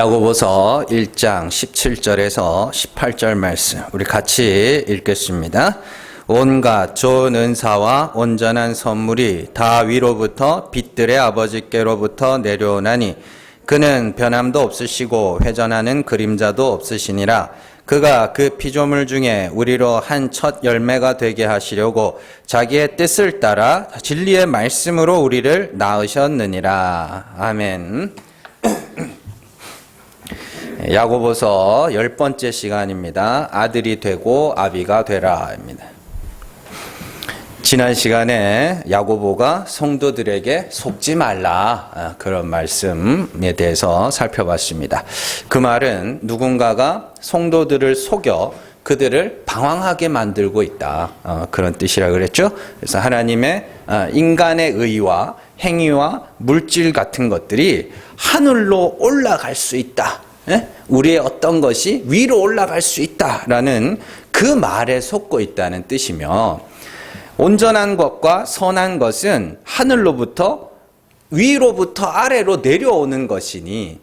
야고보서 1장 17절에서 18절 말씀 우리 같이 읽겠습니다. 온갖 좋은 은사와 온전한 선물이 다 위로부터 빛들의 아버지께로부터 내려오나니 그는 변함도 없으시고 회전하는 그림자도 없으시니라. 그가 그 피조물 중에 우리로 한 첫 열매가 되게 하시려고 자기의 뜻을 따라 진리의 말씀으로 우리를 낳으셨느니라. 아멘. 야고보서 10번째 시간입니다. 아들이 되고 아비가 되라입니다. 지난 시간에 야고보가 성도들에게 속지 말라 그런 말씀에 대해서 살펴봤습니다. 그 말은 누군가가 성도들을 속여 그들을 방황하게 만들고 있다 그런 뜻이라 그랬죠. 그래서 하나님의 인간의 의와 행위와 물질 같은 것들이 하늘로 올라갈 수 있다. 우리의 어떤 것이 위로 올라갈 수 있다라는 그 말에 속고 있다는 뜻이며, 온전한 것과 선한 것은 하늘로부터 위로부터 아래로 내려오는 것이니,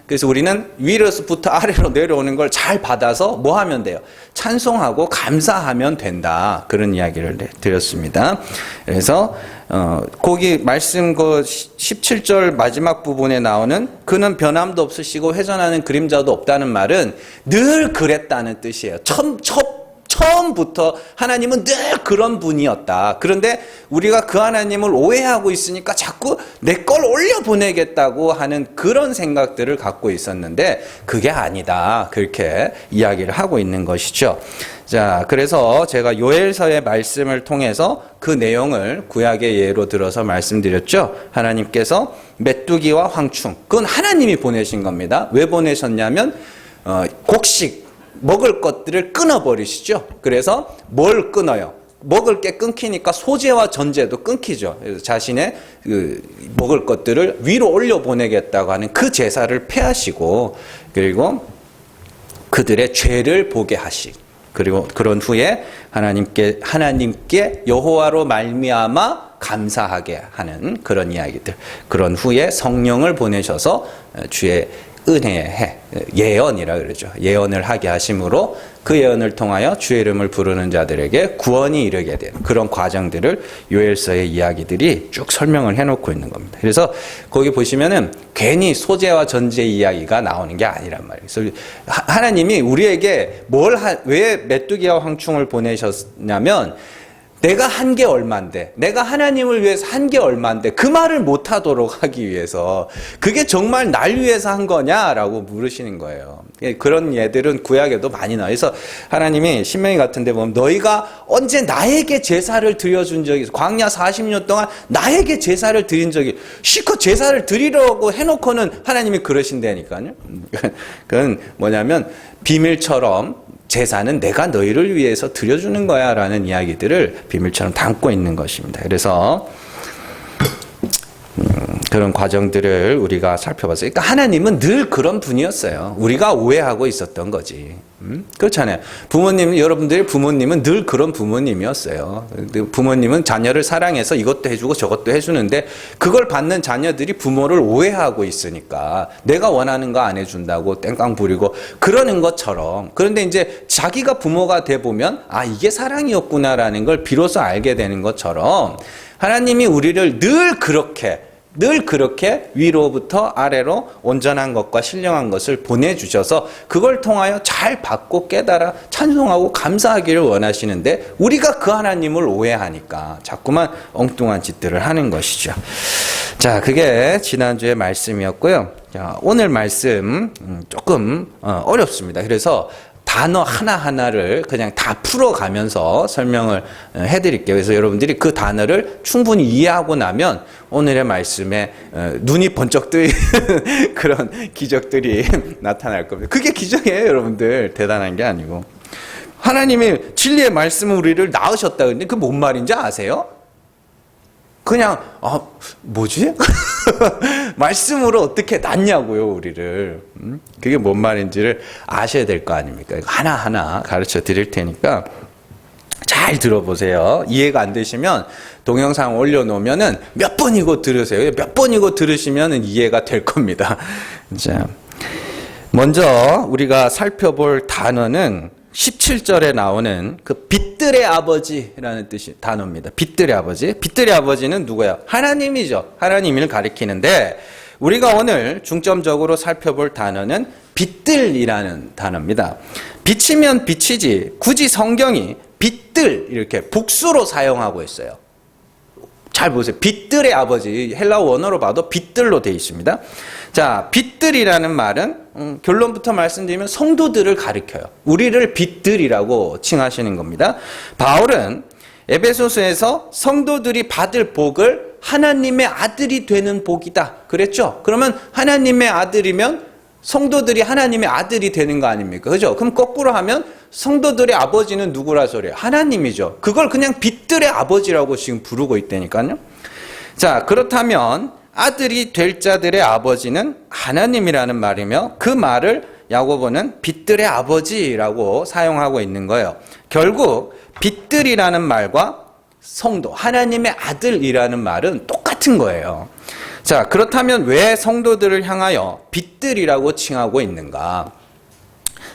그래서 우리는 위로부터 아래로 내려오는 걸 잘 받아서 뭐 하면 돼요? 찬송하고 감사하면 된다. 그런 이야기를 드렸습니다. 그래서 거기 말씀 그 17절 마지막 부분에 나오는 그는 변함도 없으시고 회전하는 그림자도 없다는 말은 늘 그랬다는 뜻이에요. 처음부터 하나님은 늘 그런 분이었다. 그런데 우리가 그 하나님을 오해하고 있으니까 자꾸 내 걸 올려보내겠다고 하는 그런 생각들을 갖고 있었는데 그게 아니다. 그렇게 이야기를 하고 있는 것이죠. 자, 그래서 제가 요엘서의 말씀을 통해서 그 내용을 구약의 예로 들어서 말씀드렸죠. 하나님께서 메뚜기와 황충, 그건 하나님이 보내신 겁니다. 왜 보내셨냐면 곡식, 먹을 것들을 끊어버리시죠. 그래서 뭘 끊어요? 먹을 게 끊기니까 소재와 전제도 끊기죠. 그래서 자신의 먹을 것들을 위로 올려보내겠다고 하는 그 제사를 폐하시고, 그리고 그들의 죄를 보게 하시고, 그리고 그런 후에 하나님께 여호와로 말미암아 감사하게 하는 그런 이야기들, 그런 후에 성령을 보내셔서 주의 은혜의 예언이라 그러죠. 예언을 하게 하심으로 그 예언을 통하여 주의 이름을 부르는 자들에게 구원이 이르게 되는 그런 과정들을 요엘서의 이야기들이 쭉 설명을 해놓고 있는 겁니다. 그래서 거기 보시면은 괜히 소재와 전제 이야기가 나오는 게 아니란 말이에요. 그래서 하나님이 우리에게 왜 메뚜기와 황충을 보내셨냐면, 내가 한 게 얼만데, 내가 하나님을 위해서 한 게 얼만데 그 말을 못하도록 하기 위해서, 그게 정말 날 위해서 한 거냐라고 물으시는 거예요. 그런 예들은 구약에도 많이 나와요. 그래서 하나님이 신명기 같은 데 보면 너희가 언제 나에게 제사를 드려준 적이 있어? 광야 40년 동안 나에게 제사를 드린 적이, 실컷 제사를 드리려고 해놓고는 하나님이 그러신다니까요. 그건 뭐냐면 비밀처럼 제사는 내가 너희를 위해서 드려주는 거야 라는 이야기들을 비밀처럼 담고 있는 것입니다. 그래서 그런 과정들을 우리가 살펴봤어요. 그러니까 하나님은 늘 그런 분이었어요. 우리가 오해하고 있었던 거지. 그렇잖아요. 여러분들의 부모님은 늘 그런 부모님이었어요. 부모님은 자녀를 사랑해서 이것도 해주고 저것도 해주는데 그걸 받는 자녀들이 부모를 오해하고 있으니까 내가 원하는 거 안 해준다고 땡깡 부리고 그러는 것처럼, 그런데 이제 자기가 부모가 돼 보면 이게 사랑이었구나라는 걸 비로소 알게 되는 것처럼 하나님이 우리를 늘 그렇게 위로부터 아래로 온전한 것과 신령한 것을 보내주셔서 그걸 통하여 잘 받고 깨달아 찬송하고 감사하기를 원하시는데, 우리가 그 하나님을 오해하니까 자꾸만 엉뚱한 짓들을 하는 것이죠. 자, 그게 지난주의 말씀이었고요. 자, 오늘 말씀 조금 어렵습니다. 그래서 단어 하나하나를 그냥 다 풀어가면서 설명을 해드릴게요. 그래서 여러분들이 그 단어를 충분히 이해하고 나면 오늘의 말씀에 눈이 번쩍 뜨이는 그런 기적들이 나타날 겁니다. 그게 기적이에요, 여러분들. 대단한 게 아니고. 하나님이 진리의 말씀을 우리를 낳으셨다. 근데 그게 뭔 말인지 아세요? 그냥 뭐지? 말씀으로 어떻게 낳냐고요, 우리를. 그게 뭔 말인지를 아셔야 될 거 아닙니까? 하나하나 가르쳐 드릴 테니까 잘 들어보세요. 이해가 안 되시면 동영상 올려놓으면은 몇 번이고 들으세요. 몇 번이고 들으시면은 이해가 될 겁니다. 자, 먼저 우리가 살펴볼 단어는 17절에 나오는 그 빛들의 아버지라는 뜻이 단어입니다. 빛들의 아버지. 빛들의 아버지는 누구예요? 하나님이죠. 하나님을 가리키는데 우리가 오늘 중점적으로 살펴볼 단어는 빛들이라는 단어입니다. 빛이면 빛이지 굳이 성경이 빛들 이렇게 복수로 사용하고 있어요. 잘 보세요. 빛들의 아버지 헬라어 원어로 봐도 빛들로 되어 있습니다. 자, 빛들이라는 말은 결론부터 말씀드리면 성도들을 가리켜요. 우리를 빛들이라고 칭하시는 겁니다. 바울은 에베소서에서 성도들이 받을 복을 하나님의 아들이 되는 복이다 그랬죠. 그러면 하나님의 아들이면 성도들이 하나님의 아들이 되는 거 아닙니까? 그죠? 그럼 거꾸로 하면 성도들의 아버지는 누구라 소리예요? 하나님이죠. 그걸 그냥 빛들의 아버지라고 지금 부르고 있다니까요. 자, 그렇다면 아들이 될 자들의 아버지는 하나님이라는 말이며 그 말을 야고보는 빛들의 아버지라고 사용하고 있는 거예요. 결국 빛들이라는 말과 성도, 하나님의 아들이라는 말은 똑같은 거예요. 자, 그렇다면 왜 성도들을 향하여 빛들이라고 칭하고 있는가?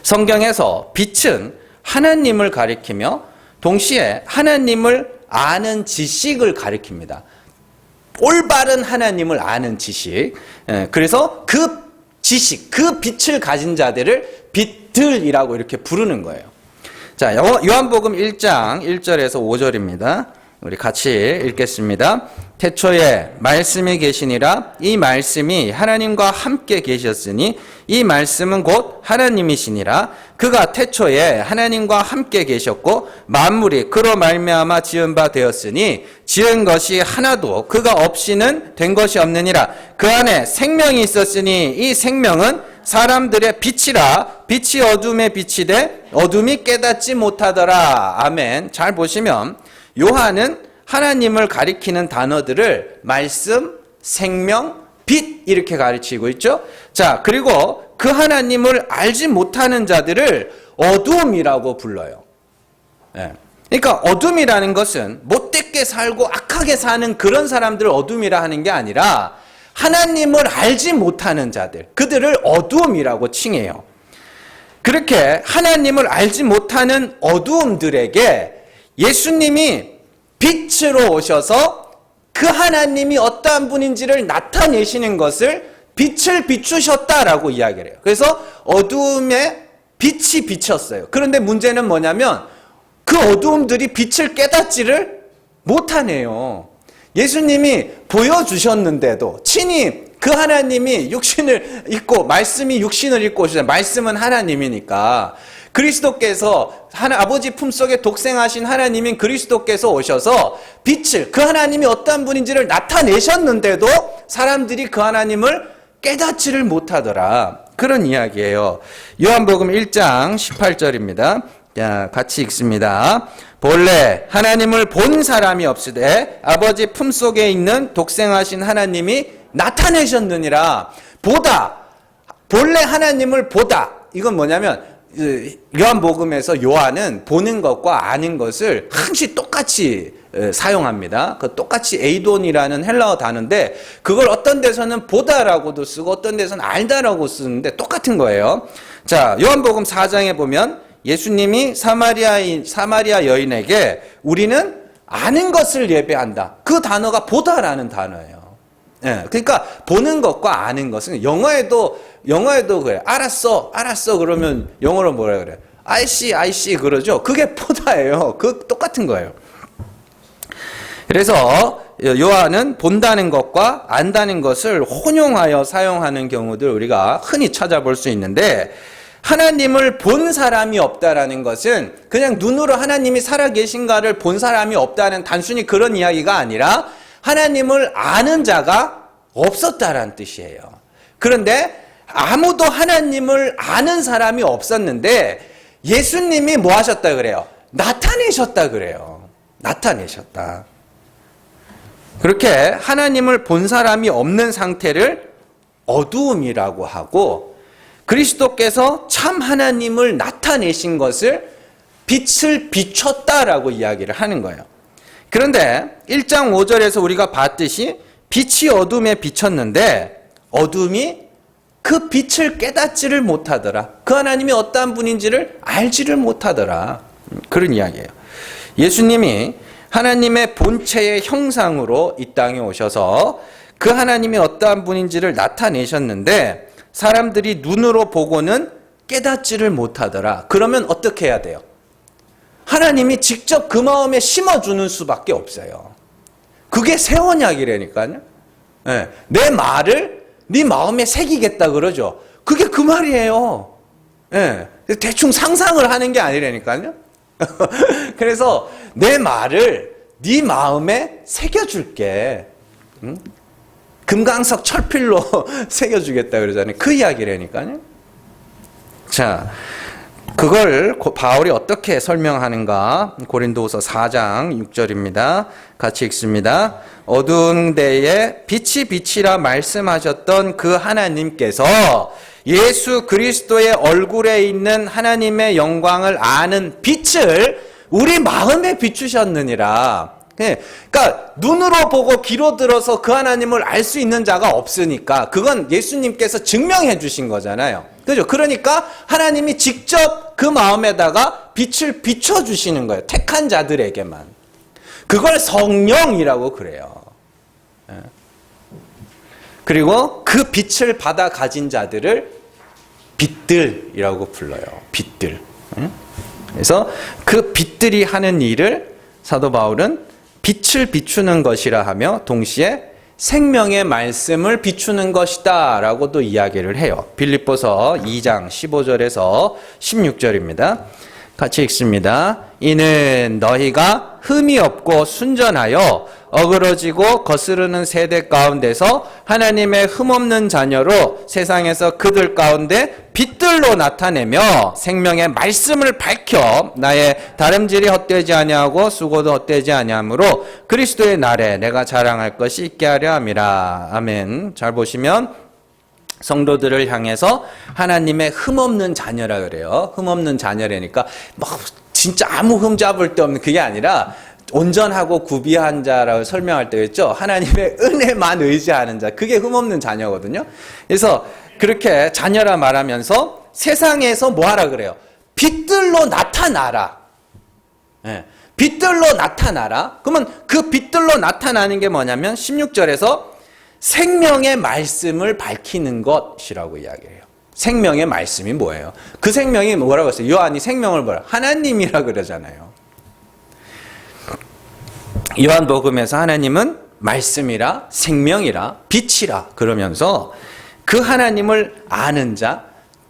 성경에서 빛은 하나님을 가리키며 동시에 하나님을 아는 지식을 가리킵니다. 올바른 하나님을 아는 지식. 그래서 그 지식, 그 빛을 가진 자들을 빛들이라고 이렇게 부르는 거예요. 자, 요한복음 1장 1절에서 5절입니다. 우리 같이 읽겠습니다. 태초에 말씀이 계시니라. 이 말씀이 하나님과 함께 계셨으니 이 말씀은 곧 하나님이시니라. 그가 태초에 하나님과 함께 계셨고 만물이 그로 말미암아 지은 바 되었으니 지은 것이 하나도 그가 없이는 된 것이 없느니라. 그 안에 생명이 있었으니 이 생명은 사람들의 빛이라. 빛이 어둠에 비치되 어둠이 깨닫지 못하더라. 아멘. 잘 보시면 요한은 하나님을 가리키는 단어들을 말씀, 생명, 빛 이렇게 가르치고 있죠. 자, 그리고 그 하나님을 알지 못하는 자들을 어둠이라고 불러요. 예. 그러니까 어둠이라는 것은 못되게 살고 악하게 사는 그런 사람들을 어둠이라 하는 게 아니라 하나님을 알지 못하는 자들, 그들을 어둠이라고 칭해요. 그렇게 하나님을 알지 못하는 어두움들에게 예수님이 빛으로 오셔서 그 하나님이 어떠한 분인지를 나타내시는 것을 빛을 비추셨다라고 이야기를 해요. 그래서 어두움에 빛이 비쳤어요. 그런데 문제는 뭐냐면 그 어두움들이 빛을 깨닫지를 못하네요. 예수님이 보여주셨는데도 친히 그 하나님이 육신을 입고 말씀이 육신을 입고 오시잖아요. 말씀은 하나님이니까 그리스도께서 아버지 품속에 독생하신 하나님인 그리스도께서 오셔서 빛을 그 하나님이 어떠한 분인지를 나타내셨는데도 사람들이 그 하나님을 깨닫지를 못하더라. 그런 이야기예요. 요한복음 1장 18절입니다. 자, 같이 읽습니다. 본래 하나님을 본 사람이 없으되 아버지 품속에 있는 독생하신 하나님이 나타내셨느니라. 보다, 본래 하나님을 보다. 이건 뭐냐면 요한복음에서 요한은 보는 것과 아는 것을 항시 똑같이 사용합니다. 그 똑같이 에이돈이라는 헬라어 단어인데 그걸 어떤 데서는 보다라고도 쓰고 어떤 데서는 알다라고 쓰는데 똑같은 거예요. 자, 요한복음 4장에 보면 예수님이 사마리아 여인에게 우리는 아는 것을 예배한다. 그 단어가 보다라는 단어예요. 예, 그러니까 보는 것과 아는 것은 영어에도 그래. 알았어 그러면 영어로 뭐라 그래? I see 그러죠. 그게 보다예요. 그 똑같은 거예요. 그래서 요한은 본다는 것과 안다는 것을 혼용하여 사용하는 경우들 우리가 흔히 찾아볼 수 있는데 하나님을 본 사람이 없다라는 것은 그냥 눈으로 하나님이 살아계신가를 본 사람이 없다는 단순히 그런 이야기가 아니라 하나님을 아는 자가 없었다라는 뜻이에요. 그런데 아무도 하나님을 아는 사람이 없었는데 예수님이 뭐 하셨다 그래요? 나타내셨다 그래요. 나타내셨다. 그렇게 하나님을 본 사람이 없는 상태를 어두움이라고 하고 그리스도께서 참 하나님을 나타내신 것을 빛을 비췄다라고 이야기를 하는 거예요. 그런데 1장 5절에서 우리가 봤듯이 빛이 어둠에 비쳤는데 어둠이 그 빛을 깨닫지를 못하더라. 그 하나님이 어떠한 분인지를 알지를 못하더라. 그런 이야기예요. 예수님이 하나님의 본체의 형상으로 이 땅에 오셔서 그 하나님이 어떠한 분인지를 나타내셨는데 사람들이 눈으로 보고는 깨닫지를 못하더라. 그러면 어떻게 해야 돼요? 하나님이 직접 그 마음에 심어주는 수밖에 없어요. 그게 새 언약이라니까요. 네. 내 말을 네 마음에 새기겠다 그러죠. 그게 그 말이에요. 네. 대충 상상을 하는 게 아니라니까요. 그래서 내 말을 네 마음에 새겨줄게. 금강석 철필로 새겨주겠다 그러잖아요. 그 이야기라니까요. 자, 그걸 바울이 어떻게 설명하는가? 고린도후서 4장 6절입니다. 같이 읽습니다. 어두운 데에 빛이 빛이라 말씀하셨던 그 하나님께서 예수 그리스도의 얼굴에 있는 하나님의 영광을 아는 빛을 우리 마음에 비추셨느니라. 그러니까 눈으로 보고 귀로 들어서 그 하나님을 알 수 있는 자가 없으니까 그건 예수님께서 증명해 주신 거잖아요. 그죠? 그러니까 하나님이 직접 그 마음에다가 빛을 비춰 주시는 거예요. 택한 자들에게만. 그걸 성령이라고 그래요. 그리고 그 빛을 받아 가진 자들을 빛들이라고 불러요. 빛들. 그래서 그 빛들이 하는 일을 사도 바울은 빛을 비추는 것이라 하며 동시에 생명의 말씀을 비추는 것이다 라고도 이야기를 해요. 빌립보서 2장 15절에서 16절입니다. 같이 읽습니다. 이는 너희가 흠이 없고 순전하여 어그러지고 거스르는 세대 가운데서 하나님의 흠없는 자녀로 세상에서 그들 가운데 빛들로 나타내며 생명의 말씀을 밝혀 나의 다름질이 헛되지 아니하고 수고도 헛되지 아니하므로 그리스도의 날에 내가 자랑할 것이 있게 하려 함이라. 아멘. 잘 보시면 성도들을 향해서 하나님의 흠없는 자녀라 그래요. 흠없는 자녀라니까 막 진짜 아무 흠잡을 데 없는 그게 아니라 온전하고 구비한 자라고 설명할 때 했죠. 하나님의 은혜만 의지하는 자. 그게 흠없는 자녀거든요. 그래서 그렇게 자녀라 말하면서 세상에서 뭐 하라 그래요? 빛들로 나타나라. 네. 빛들로 나타나라. 그러면 그 빛들로 나타나는 게 뭐냐면 16절에서 생명의 말씀을 밝히는 것이라고 이야기해요. 생명의 말씀이 뭐예요? 그 생명이 뭐라고 했어요? 요한이 생명을 뭐라? 하나님이라 그러잖아요. 요한복음에서 하나님은 말씀이라 생명이라 빛이라 그러면서 그 하나님을 아는 자,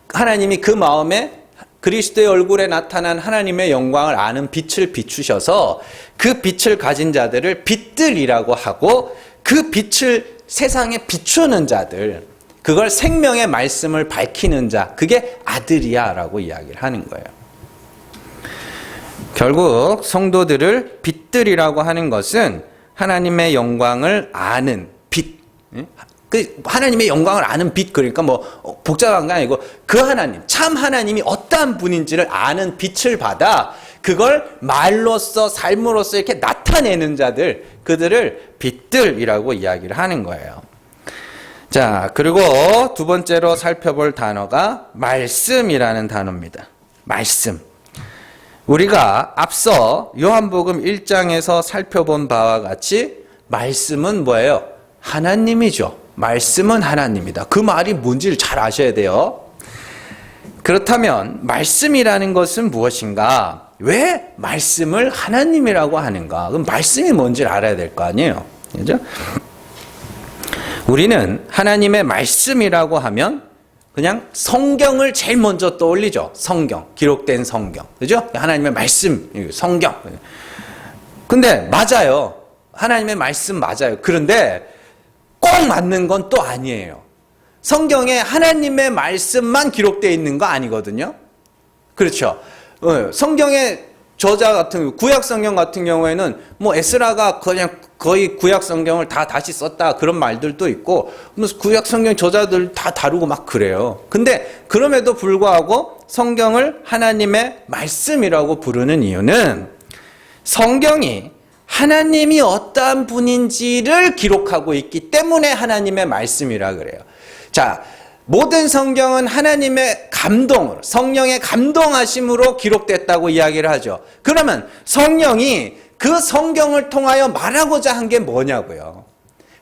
하나님이 그 마음에 그리스도의 얼굴에 나타난 하나님의 영광을 아는 빛을 비추셔서 그 빛을 가진 자들을 빛들이라고 하고 그 빛을 세상에 비추는 자들, 그걸 생명의 말씀을 밝히는 자, 그게 아들이야 라고 이야기를 하는 거예요. 결국 성도들을 빛들이라고 하는 것은 하나님의 영광을 아는 빛. 그 하나님의 영광을 아는 빛, 그러니까 뭐 복잡한 게 아니고 그 하나님, 참 하나님이 어떠한 분인지를 아는 빛을 받아 그걸 말로써 삶으로써 이렇게 나타내는 자들, 그들을 빛들이라고 이야기를 하는 거예요. 자, 그리고 두 번째로 살펴볼 단어가 말씀이라는 단어입니다. 말씀. 우리가 앞서 요한복음 1장에서 살펴본 바와 같이 말씀은 뭐예요? 하나님이죠. 말씀은 하나님이다. 그 말이 뭔지를 잘 아셔야 돼요. 그렇다면 말씀이라는 것은 무엇인가? 왜 말씀을 하나님이라고 하는가? 그럼 말씀이 뭔지를 알아야 될 거 아니에요. 그죠? 우리는 하나님의 말씀이라고 하면 그냥 성경을 제일 먼저 떠올리죠. 성경, 기록된 성경. 그죠? 하나님의 말씀, 성경. 근데 맞아요. 하나님의 말씀 맞아요. 그런데 꼭 맞는 건 또 아니에요. 성경에 하나님의 말씀만 기록되어 있는 거 아니거든요. 그렇죠. 성경의 저자 같은 구약 성경 같은 경우에는 뭐 에스라가 그냥 거의 구약 성경을 다 다시 썼다 그런 말들도 있고 구약 성경 저자들 다 다루고 막 그래요. 근데 그럼에도 불구하고 성경을 하나님의 말씀이라고 부르는 이유는 성경이 하나님이 어떠한 분인지를 기록하고 있기 때문에 하나님의 말씀이라 그래요. 자, 모든 성경은 하나님의 감동으로, 성령의 감동하심으로 기록됐다고 이야기를 하죠. 그러면 성령이 그 성경을 통하여 말하고자 한 게 뭐냐고요.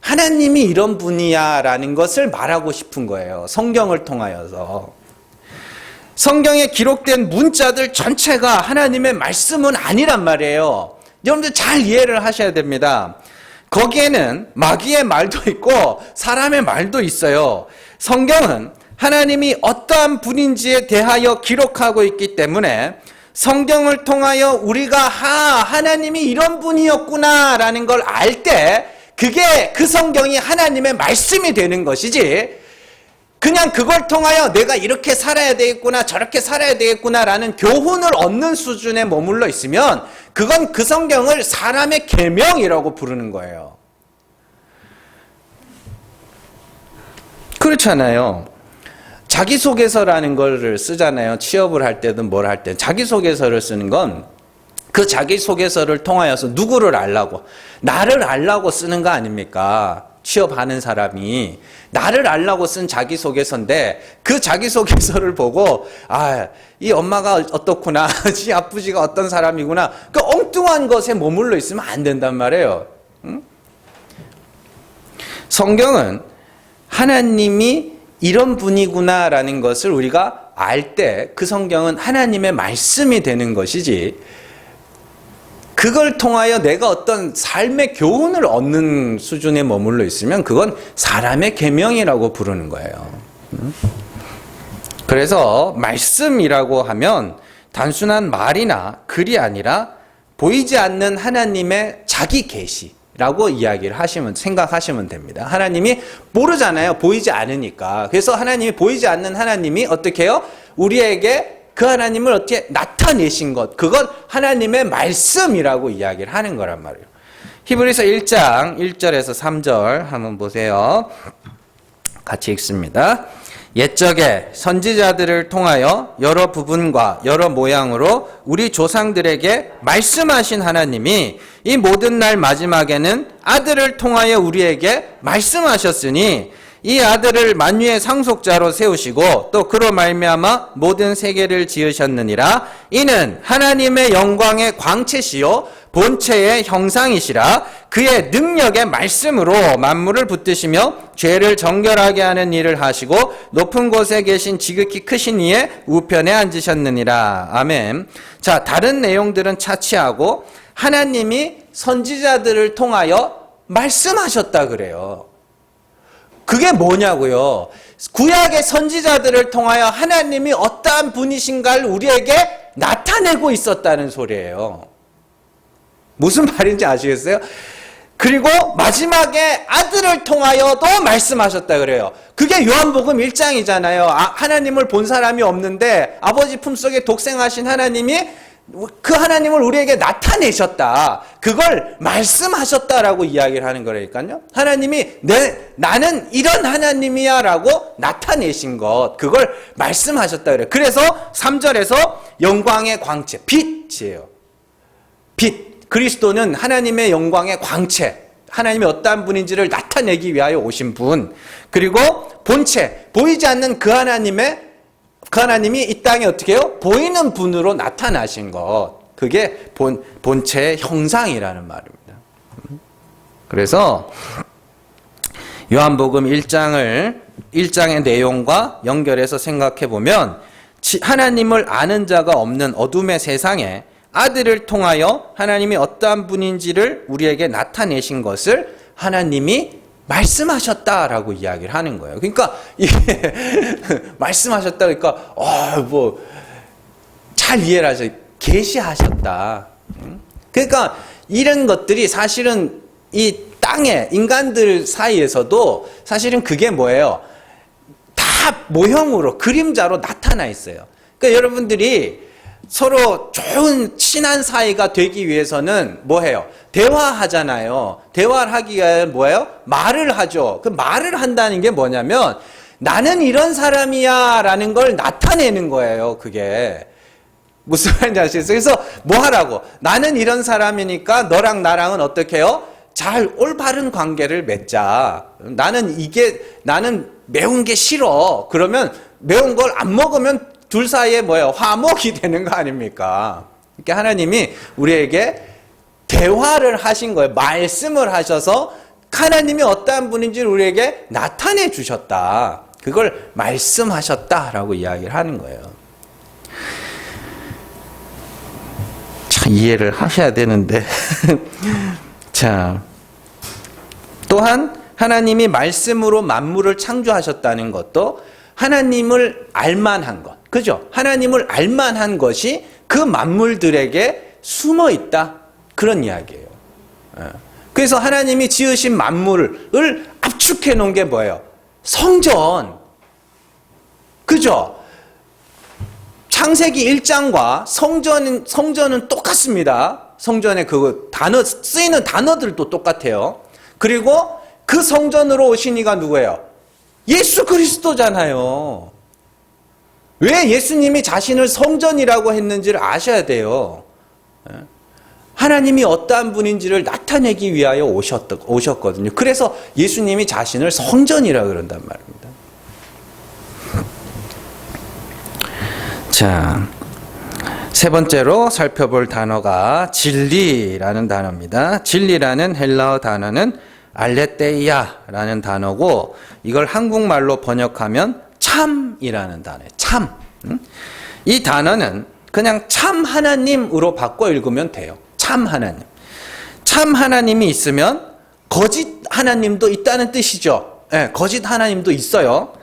하나님이 이런 분이야 라는 것을 말하고 싶은 거예요. 성경을 통하여서. 성경에 기록된 문자들 전체가 하나님의 말씀은 아니란 말이에요. 여러분들 잘 이해를 하셔야 됩니다. 거기에는 마귀의 말도 있고 사람의 말도 있어요. 성경은 하나님이 어떠한 분인지에 대하여 기록하고 있기 때문에 성경을 통하여 우리가 하나님이 이런 분이었구나 라는 걸 알 때 그게 그 성경이 하나님의 말씀이 되는 것이지, 그냥 그걸 통하여 내가 이렇게 살아야 되겠구나 저렇게 살아야 되겠구나 라는 교훈을 얻는 수준에 머물러 있으면 그건 그 성경을 사람의 계명이라고 부르는 거예요. 그렇잖아요. 자기소개서라는 거를 쓰잖아요. 취업을 할 때든 뭘 할 때. 자기소개서를 쓰는 건 그 자기소개서를 통하여서 누구를 알라고, 나를 알라고 쓰는 거 아닙니까? 취업하는 사람이 나를 알라고 쓴 자기소개서인데 그 자기소개서를 보고 이 엄마가 어떻구나, 이 아버지가 어떤 사람이구나, 그 엉뚱한 것에 머물러 있으면 안 된단 말이에요. 응? 성경은 하나님이 이런 분이구나라는 것을 우리가 알 때 그 성경은 하나님의 말씀이 되는 것이지, 그걸 통하여 내가 어떤 삶의 교훈을 얻는 수준에 머물러 있으면 그건 사람의 계명이라고 부르는 거예요. 그래서 말씀이라고 하면 단순한 말이나 글이 아니라 보이지 않는 하나님의 자기 계시라고 이야기를 생각하시면 됩니다. 하나님이 모르잖아요. 보이지 않으니까. 그래서 하나님이 보이지 않는 하나님이 어떻게 해요? 우리에게 그 하나님을 어떻게 나타내신 것, 그건 하나님의 말씀이라고 이야기를 하는 거란 말이에요. 히브리서 1장 1절에서 3절 한번 보세요. 같이 읽습니다. 옛적에 선지자들을 통하여 여러 부분과 여러 모양으로 우리 조상들에게 말씀하신 하나님이 이 모든 날 마지막에는 아들을 통하여 우리에게 말씀하셨으니 이 아들을 만유의 상속자로 세우시고 또 그로 말미암아 모든 세계를 지으셨느니라. 이는 하나님의 영광의 광채시요 본체의 형상이시라. 그의 능력의 말씀으로 만물을 붙드시며 죄를 정결하게 하는 일을 하시고 높은 곳에 계신 지극히 크신 이의 우편에 앉으셨느니라. 아멘. 자, 다른 내용들은 차치하고 하나님이 선지자들을 통하여 말씀하셨다 그래요. 그게 뭐냐고요? 구약의 선지자들을 통하여 하나님이 어떠한 분이신가를 우리에게 나타내고 있었다는 소리예요. 무슨 말인지 아시겠어요? 그리고 마지막에 아들을 통하여도 말씀하셨다 그래요. 그게 요한복음 1장이잖아요. 하나님을 본 사람이 없는데 아버지 품속에 독생하신 하나님이 그 하나님을 우리에게 나타내셨다. 그걸 말씀하셨다라고 이야기를 하는 거라니까요. 하나님이 나는 이런 하나님이야 라고 나타내신 것, 그걸 말씀하셨다 그래요. 그래서 3절에서 영광의 광채, 빛이에요. 빛. 그리스도는 하나님의 영광의 광채, 하나님이 어떠한 분인지를 나타내기 위하여 오신 분. 그리고 본체, 보이지 않는 그 하나님이 이 땅에 어떻게 해요? 보이는 분으로 나타나신 것. 그게 본체의 형상이라는 말입니다. 그래서 요한복음 1장의 내용과 연결해서 생각해 보면 하나님을 아는 자가 없는 어둠의 세상에 아들을 통하여 하나님이 어떠한 분인지를 우리에게 나타내신 것을 하나님이 말씀하셨다라고 이야기를 하는 거예요. 그러니까 이게 말씀하셨다 그러니까 잘 이해를 하죠. 계시하셨다. 그러니까 이런 것들이 사실은 이 땅에 인간들 사이에서도 사실은 그게 뭐예요? 다 모형으로 그림자로 나타나 있어요. 그러니까 여러분들이 서로 좋은 친한 사이가 되기 위해서는 뭐해요? 대화하잖아요. 대화를 하기 위해 뭐예요? 말을 하죠. 그 말을 한다는 게 뭐냐면 나는 이런 사람이야 라는 걸 나타내는 거예요. 그게 무슨 말인지 아시겠어요? 그래서 뭐 하라고? 나는 이런 사람이니까 너랑 나랑은 어떻게 해요? 잘 올바른 관계를 맺자. 나는 매운 게 싫어. 그러면 매운 걸 안 먹으면 둘 사이에 뭐예요? 화목이 되는 거 아닙니까? 그러니까 하나님이 우리에게 대화를 하신 거예요. 말씀을 하셔서 하나님이 어떠한 분인지를 우리에게 나타내 주셨다. 그걸 말씀하셨다라고 이야기를 하는 거예요. 참 이해를 하셔야 되는데. 자, 또한 하나님이 말씀으로 만물을 창조하셨다는 것도 하나님을 알만한 것, 그죠? 하나님을 알만한 것이 그 만물들에게 숨어 있다. 그런 이야기예요. 그래서 하나님이 지으신 만물을 압축해 놓은 게 뭐예요? 성전. 그죠? 창세기 1장과 성전은 똑같습니다. 성전의 그 쓰이는 단어들도 똑같아요. 그리고 그 성전으로 오신 이가 누구예요? 예수 그리스도잖아요. 왜 예수님이 자신을 성전이라고 했는지를 아셔야 돼요. 하나님이 어떠한 분인지를 나타내기 위하여 오셨거든요. 그래서 예수님이 자신을 성전이라고 그런단 말입니다. 자, 세 번째로 살펴볼 단어가 진리라는 단어입니다. 진리라는 헬라어 단어는 알레테이아라는 단어고, 이걸 한국말로 번역하면 참이라는 단어예요. 참. 이 단어는 그냥 참 하나님으로 바꿔 읽으면 돼요. 참 하나님. 참 하나님이 있으면 거짓 하나님도 있다는 뜻이죠. 네, 거짓 하나님도 있어요.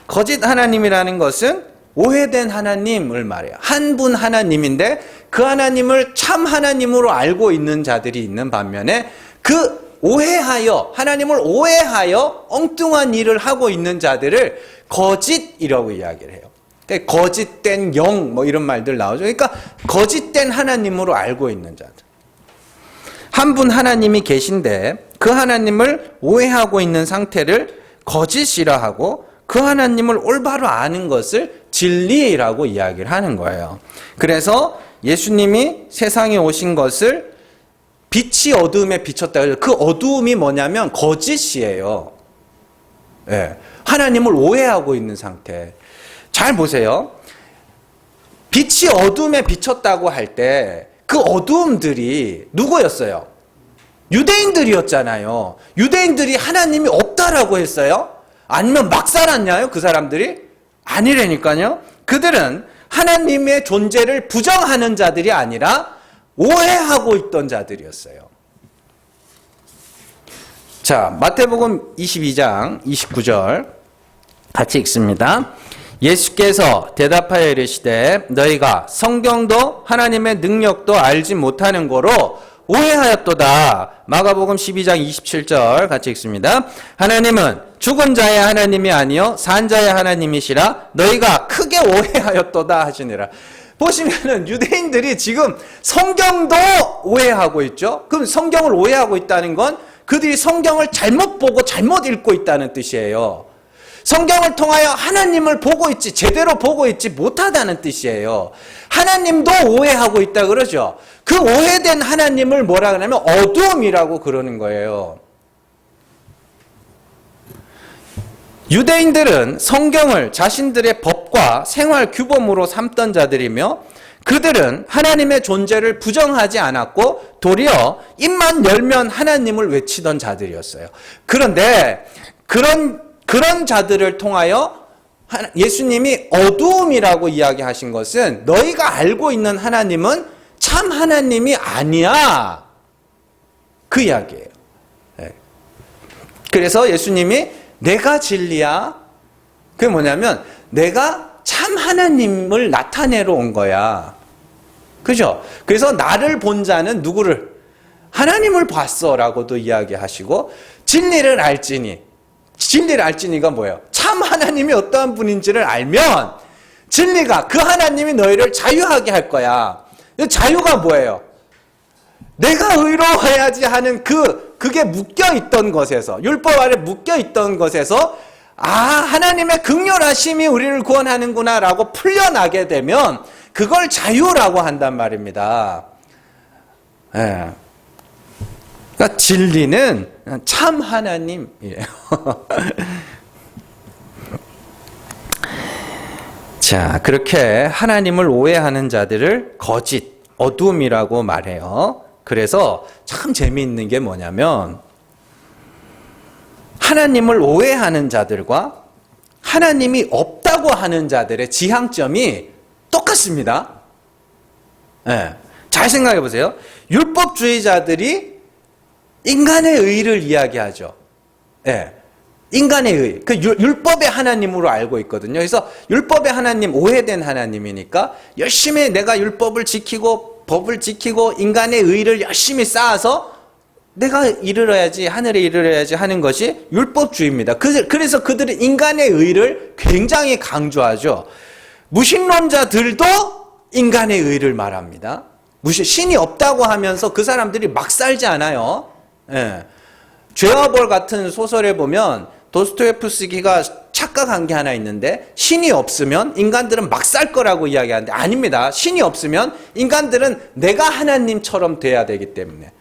거짓 하나님이라는 것은 오해된 하나님을 말해요. 한 분 하나님인데 그 하나님을 참 하나님으로 알고 있는 자들이 있는 반면에 하나님을 오해하여 엉뚱한 일을 하고 있는 자들을 거짓이라고 이야기를 해요. 그러니까 거짓된 영 이런 말들 나오죠. 그러니까 거짓된 하나님으로 알고 있는 자들. 한 분 하나님이 계신데 그 하나님을 오해하고 있는 상태를 거짓이라 하고, 그 하나님을 올바로 아는 것을 진리라고 이야기를 하는 거예요. 그래서 예수님이 세상에 오신 것을 빛이 어두움에 비쳤다. 그 어두움이 뭐냐면 거짓이에요. 네. 하나님을 오해하고 있는 상태. 잘 보세요. 빛이 어두움에 비쳤다고 할 때 그 어두움들이 누구였어요? 유대인들이었잖아요. 유대인들이 하나님이 없다라고 했어요? 아니면 막 살았냐요? 그 사람들이? 아니라니까요. 그들은 하나님의 존재를 부정하는 자들이 아니라 오해하고 있던 자들이었어요. 자, 마태복음 22장 29절 같이 읽습니다. 예수께서 대답하여 이르시되 너희가 성경도 하나님의 능력도 알지 못하는 거로 오해하였도다. 마가복음 12장 27절 같이 읽습니다. 하나님은 죽은 자의 하나님이 아니요 산 자의 하나님이시라 너희가 크게 오해하였도다 하시니라. 보시면은 유대인들이 지금 성경도 오해하고 있죠. 그럼 성경을 오해하고 있다는 건 그들이 성경을 잘못 보고 잘못 읽고 있다는 뜻이에요. 성경을 통하여 하나님을 보고 있지 제대로 보고 있지 못하다는 뜻이에요. 하나님도 오해하고 있다 그러죠. 그 오해된 하나님을 뭐라 그러냐면 어두움이라고 그러는 거예요. 유대인들은 성경을 자신들의 법과 생활 규범으로 삼던 자들이며 그들은 하나님의 존재를 부정하지 않았고 도리어 입만 열면 하나님을 외치던 자들이었어요. 그런데 그런 자들을 통하여 예수님이 어두움이라고 이야기하신 것은 너희가 알고 있는 하나님은 참 하나님이 아니야. 그 이야기예요. 그래서 예수님이 내가 진리야. 그게 뭐냐면 내가 참 하나님을 나타내러 온 거야. 그죠? 그래서 나를 본 자는 누구를? 하나님을 봤어 라고도 이야기하시고 진리를 알지니가 뭐예요? 참 하나님이 어떠한 분인지를 알면 진리가 그 하나님이 너희를 자유하게 할 거야. 자유가 뭐예요? 내가 의로워야지 하는 그게 묶여있던 것에서, 율법 아래 묶여있던 것에서 하나님의 극렬하심이 우리를 구원하는구나 라고 풀려나게 되면 그걸 자유라고 한단 말입니다. 예. 그러니까 진리는 참 하나님이에요. 자, 그렇게 하나님을 오해하는 자들을 거짓, 어둠이라고 말해요. 그래서 참 재미있는 게 뭐냐면 하나님을 오해하는 자들과 하나님이 없다고 하는 자들의 지향점이 똑같습니다. 네. 잘 생각해 보세요. 율법주의자들이 인간의 의를 이야기하죠. 네. 인간의 의, 그 율법의 하나님으로 알고 있거든요. 그래서 율법의 하나님, 오해된 하나님이니까 열심히 내가 율법을 지키고 법을 지키고 인간의 의를 열심히 쌓아서 내가 이르러야지, 하늘에 이르러야지 하는 것이 율법주의입니다. 그래서 그들은 인간의 의를 굉장히 강조하죠. 무신론자들도 인간의 의를 말합니다. 신이 없다고 하면서 그 사람들이 막 살지 않아요. 예. 죄와 벌 같은 소설에 보면 도스토옙스키가 착각한 게 하나 있는데 신이 없으면 인간들은 막 살 거라고 이야기하는데 아닙니다. 신이 없으면 인간들은 내가 하나님처럼 돼야 되기 때문에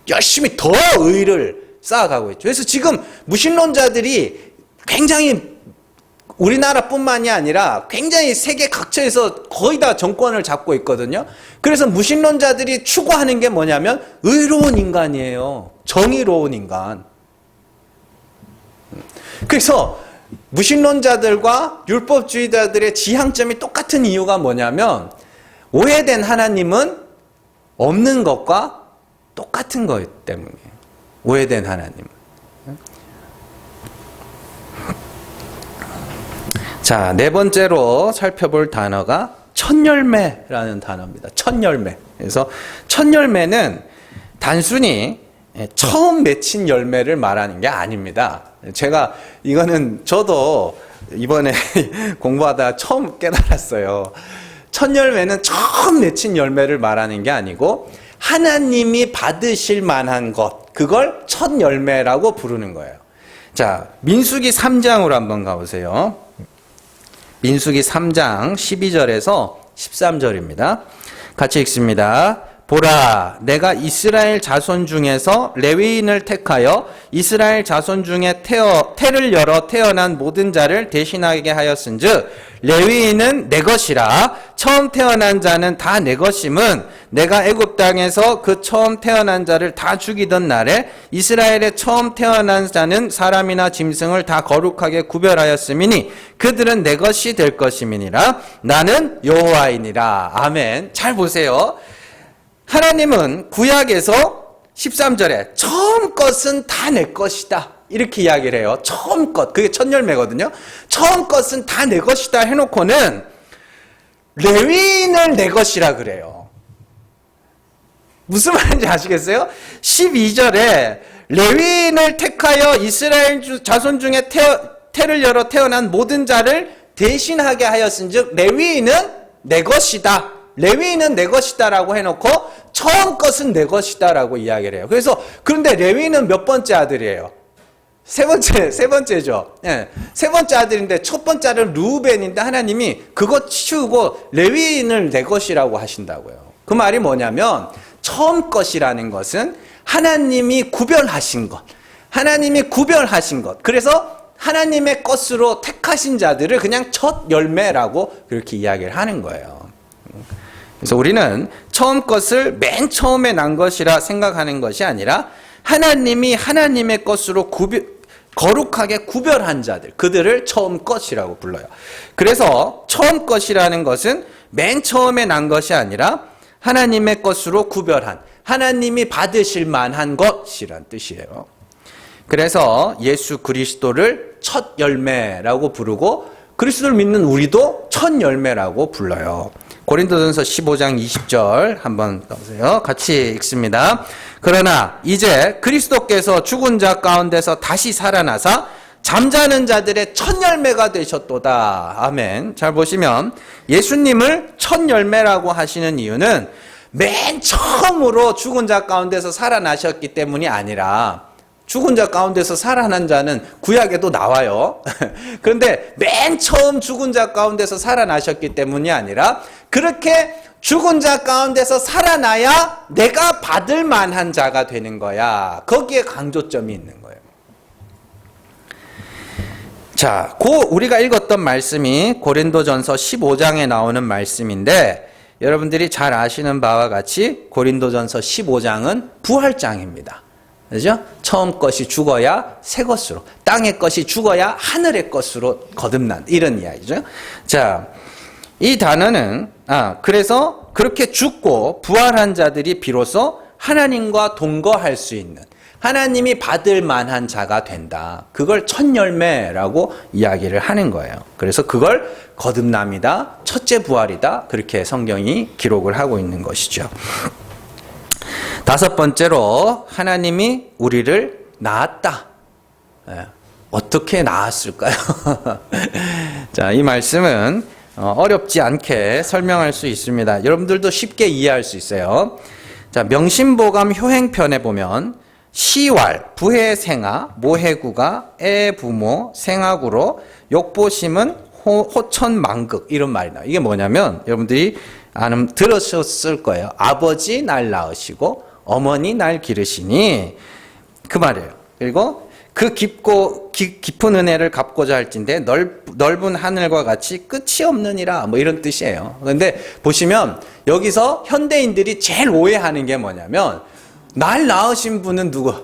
열심히 더 의를 쌓아가고 있죠. 그래서 지금 무신론자들이 굉장히 우리나라뿐만이 아니라 굉장히 세계 각처에서 거의 다 정권을 잡고 있거든요. 그래서 무신론자들이 추구하는 게 뭐냐면 의로운 인간이에요. 정의로운 인간. 그래서 무신론자들과 율법주의자들의 지향점이 똑같은 이유가 뭐냐면 오해된 하나님은 없는 것과 똑같은 것 때문이에요. 오해된 하나님은. 자, 네 번째로 살펴볼 단어가 첫열매라는 단어입니다. 첫열매. 그래서 첫열매는 단순히 처음 맺힌 열매를 말하는 게 아닙니다. 이거는 저도 이번에 공부하다 처음 깨달았어요. 첫열매는 처음 맺힌 열매를 말하는 게 아니고 하나님이 받으실 만한 것, 그걸 첫열매라고 부르는 거예요. 자, 민수기 3장으로 한번 가보세요. 민수기 3장 12절에서 13절입니다. 같이 읽습니다. 보라, 내가 이스라엘 자손 중에서 레위인을 택하여 이스라엘 자손 중에 태를 열어 태어난 모든 자를 대신하게 하였은즉 레위인은 내 것이라. 처음 태어난 자는 다 내 것임은 내가 애굽 땅에서 그 처음 태어난 자를 다 죽이던 날에 이스라엘의 처음 태어난 자는 사람이나 짐승을 다 거룩하게 구별하였음이니 그들은 내 것이 될 것임이니라. 나는 여호와이니라. 아멘. 잘 보세요. 하나님은 구약에서 13절에 처음 것은 다 내 것이다 이렇게 이야기를 해요. 처음 것, 그게 첫 열매거든요. 처음 것은 다 내 것이다 해놓고는 레위인을 내 것이라 그래요. 무슨 말인지 아시겠어요? 12절에 레위인을 택하여 이스라엘 자손 중에 태를 열어 태어난 모든 자를 대신하게 하였은즉 레위인은 내 것이다. 레위인은 내 것이다라고 해놓고 처음 것은 내 것이다라고 이야기를 해요. 그래서 그런데 레위인은 몇 번째 아들이에요? 세 번째죠. 예, 세 번째 아들인데 첫 번째 아들은 르우벤인데 하나님이 그것 치우고 레위인을 내 것이라고 하신다고요. 그 말이 뭐냐면 처음 것이라는 것은 하나님이 구별하신 것, 하나님이 구별하신 것. 그래서 하나님의 것으로 택하신 자들을 그냥 첫 열매라고 그렇게 이야기를 하는 거예요. 그래서 우리는 처음 것을 맨 처음에 난 것이라 생각하는 것이 아니라 하나님이 하나님의 것으로 거룩하게 구별한 자들, 그들을 처음 것이라고 불러요. 그래서 처음 것이라는 것은 맨 처음에 난 것이 아니라 하나님의 것으로 구별한, 하나님이 받으실 만한 것이란 뜻이에요. 그래서 예수 그리스도를 첫 열매라고 부르고 그리스도를 믿는 우리도 첫 열매라고 불러요. 고린도전서 15장 20절 한번 보세요. 같이 읽습니다. 그러나 이제 그리스도께서 죽은 자 가운데서 다시 살아나사 잠자는 자들의 첫 열매가 되셨도다. 아멘. 잘 보시면 예수님을 첫 열매라고 하시는 이유는 맨 처음으로 죽은 자 가운데서 살아나셨기 때문이 아니라 죽은 자 가운데서 살아난 자는 구약에도 나와요. 그런데 맨 처음 죽은 자 가운데서 살아나셨기 때문이 아니라 그렇게 죽은 자 가운데서 살아나야 내가 받을 만한 자가 되는 거야. 거기에 강조점이 있는 거예요. 자, 우리가 읽었던 말씀이 고린도전서 15장에 나오는 말씀인데 여러분들이 잘 아시는 바와 같이 고린도전서 15장은 부활장입니다. 그죠? 처음 것이 죽어야 새 것으로, 땅의 것이 죽어야 하늘의 것으로 거듭난 이런 이야기죠. 자, 이 단어는 그래서 그렇게 죽고 부활한 자들이 비로소 하나님과 동거할 수 있는 하나님이 받을 만한 자가 된다. 그걸 첫 열매라고 이야기를 하는 거예요. 그래서 그걸 거듭남이다, 첫째 부활이다, 그렇게 성경이 기록을 하고 있는 것이죠. 다섯 번째로 하나님이 우리를 낳았다. 어떻게 낳았을까요? 자, 이 말씀은 어렵지 않게 설명할 수 있습니다. 여러분들도 쉽게 이해할 수 있어요. 자, 명심보감 효행편에 보면 시왈, 부해생아, 모해구가, 애부모, 생악으로 욕보심은 호천망극 이런 말이 나와요. 이게 뭐냐면 여러분들이 들으셨을 거예요. 아버지 날 낳으시고 어머니 날 기르시니 그 말이에요. 그리고 그 깊은 은혜를 갚고자 할진대 넓은 하늘과 같이 끝이 없느니라 뭐 이런 뜻이에요. 그런데 보시면 여기서 현대인들이 제일 오해하는 게 뭐냐면 날 낳으신 분은 누구?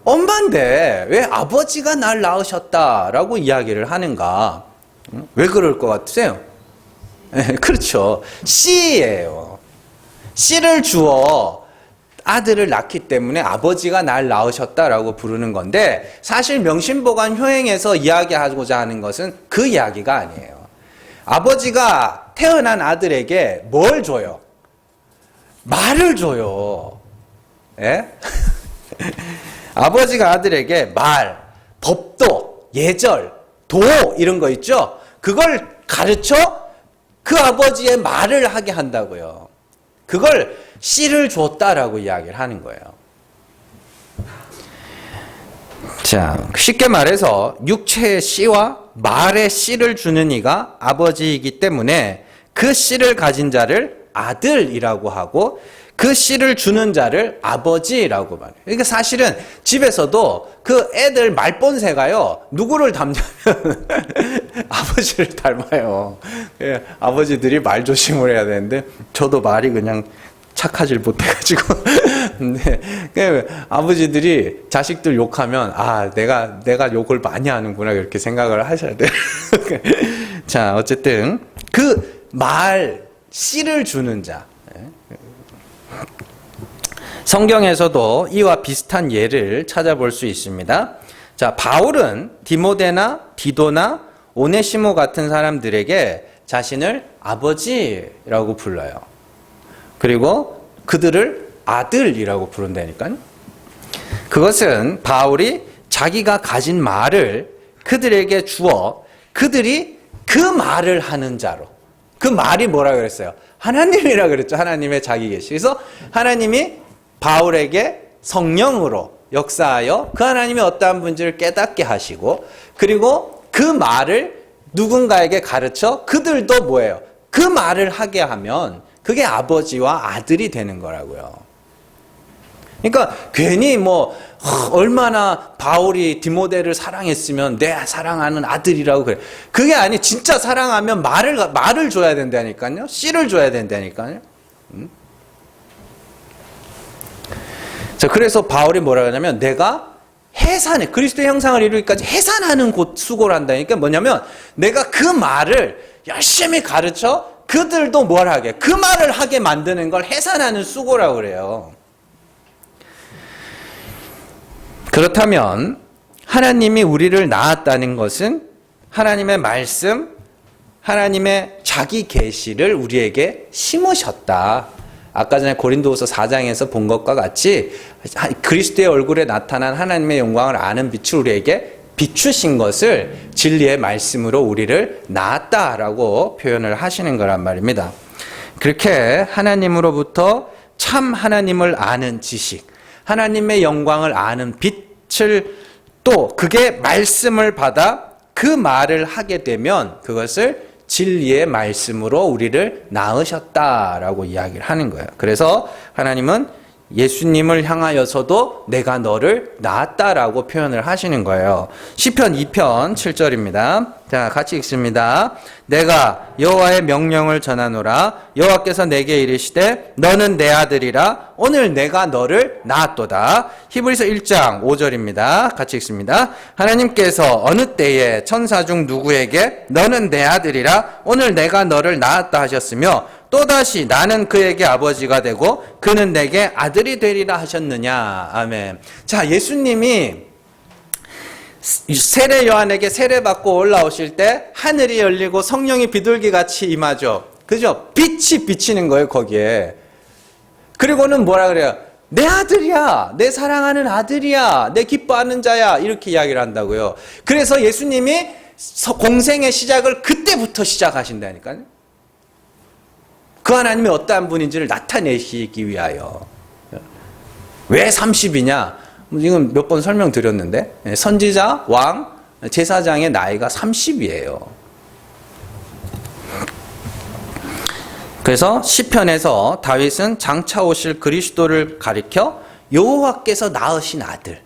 엄마인데 왜 아버지가 날 낳으셨다라고 이야기를 하는가? 왜 그럴 것 같으세요? 그렇죠. 씨예요. 씨를 주어 아들을 낳기 때문에 아버지가 날 낳으셨다라고 부르는 건데 사실 명심보감 효행에서 이야기하고자 하는 것은 그 이야기가 아니에요. 아버지가 태어난 아들에게 뭘 줘요? 말을 줘요. 예? 아버지가 아들에게 말, 법도, 예절, 도 이런 거 있죠? 그걸 가르쳐 그 아버지의 말을 하게 한다고요. 그걸 씨를 줬다라고 이야기를 하는 거예요. 자, 쉽게 말해서 육체의 씨와 말의 씨를 주는 이가 아버지이기 때문에 그 씨를 가진 자를 아들이라고 하고 그 씨를 주는 자를 아버지라고 말해요. 그러니까 사실은 집에서도 그 애들 말본새가요, 누구를 닮냐면 아버지를 닮아요. 예, 아버지들이 말 조심을 해야 되는데 저도 말이 그냥 착하질 못해가지고 근데 아버지들이 자식들 욕하면 내가 욕을 많이 하는구나 그렇게 생각을 하셔야 돼요. 자, 어쨌든 그 말 씨를 주는 자, 성경에서도 이와 비슷한 예를 찾아볼 수 있습니다. 자, 바울은 디모데나 디도나 오네시모 같은 사람들에게 자신을 아버지라고 불러요. 그리고 그들을 아들이라고 부른다니까요. 그것은 바울이 자기가 가진 말을 그들에게 주어 그들이 그 말을 하는 자로, 그 말이 뭐라 그랬어요? 하나님이라 그랬죠. 하나님의 자기 계시. 그래서 하나님이 바울에게 성령으로 역사하여 그 하나님이 어떠한 분지를 깨닫게 하시고 그리고 그 말을 누군가에게 가르쳐 그들도 뭐예요? 그 말을 하게 하면 그게 아버지와 아들이 되는 거라고요. 그러니까 괜히 얼마나 바울이 디모데를 사랑했으면 내 사랑하는 아들이라고 그래. 그게 아니, 진짜 사랑하면 말을 줘야 된다니까요. 씨를 줘야 된다니까요. 자, 그래서 바울이 뭐라 하냐면 내가 해산해, 그리스도의 형상을 이루기까지 해산하는 곧 수고를 한다니까 뭐냐면 내가 그 말을 열심히 가르쳐 그들도 뭘 하게, 그 말을 하게 만드는 걸 해산하는 수고라고 그래요. 그렇다면 하나님이 우리를 낳았다는 것은 하나님의 말씀, 하나님의 자기 계시를 우리에게 심으셨다. 아까 전에 고린도후서 4장에서 본 것과 같이 그리스도의 얼굴에 나타난 하나님의 영광을 아는 빛을 우리에게 비추신 것을 진리의 말씀으로 우리를 낳았다라고 표현을 하시는 거란 말입니다. 그렇게 하나님으로부터 참 하나님을 아는 지식, 하나님의 영광을 아는 빛, 또 그게 말씀을 받아 그 말을 하게 되면 그것을 진리의 말씀으로 우리를 낳으셨다라고 이야기를 하는 거예요. 그래서 하나님은 예수님을 향하여서도 내가 너를 낳았다라고 표현을 하시는 거예요. 시편 2편 7절입니다. 자, 같이 읽습니다. 내가 여호와의 명령을 전하노라. 여호와께서 내게 이르시되 너는 내 아들이라. 오늘 내가 너를 낳았도다. 히브리서 1장 5절입니다. 같이 읽습니다. 하나님께서 어느 때에 천사 중 누구에게 너는 내 아들이라. 오늘 내가 너를 낳았다 하셨으며 또다시 나는 그에게 아버지가 되고 그는 내게 아들이 되리라 하셨느냐. 아멘. 자, 예수님이 세례 요한에게 세례받고 올라오실 때 하늘이 열리고 성령이 비둘기같이 임하죠. 그죠? 빛이 비치는 거예요, 거기에. 그리고는 뭐라 그래요? 내 아들이야. 내 사랑하는 아들이야. 내 기뻐하는 자야. 이렇게 이야기를 한다고요. 그래서 예수님이 공생의 시작을 그때부터 시작하신다니까요. 그 하나님이 어떠한 분인지를 나타내시기 위하여. 왜 30이냐? 지금 몇 번 설명드렸는데 선지자, 왕, 제사장의 나이가 30이에요. 그래서 시편에서 다윗은 장차 오실 그리스도를 가리켜 여호와께서 낳으신 아들,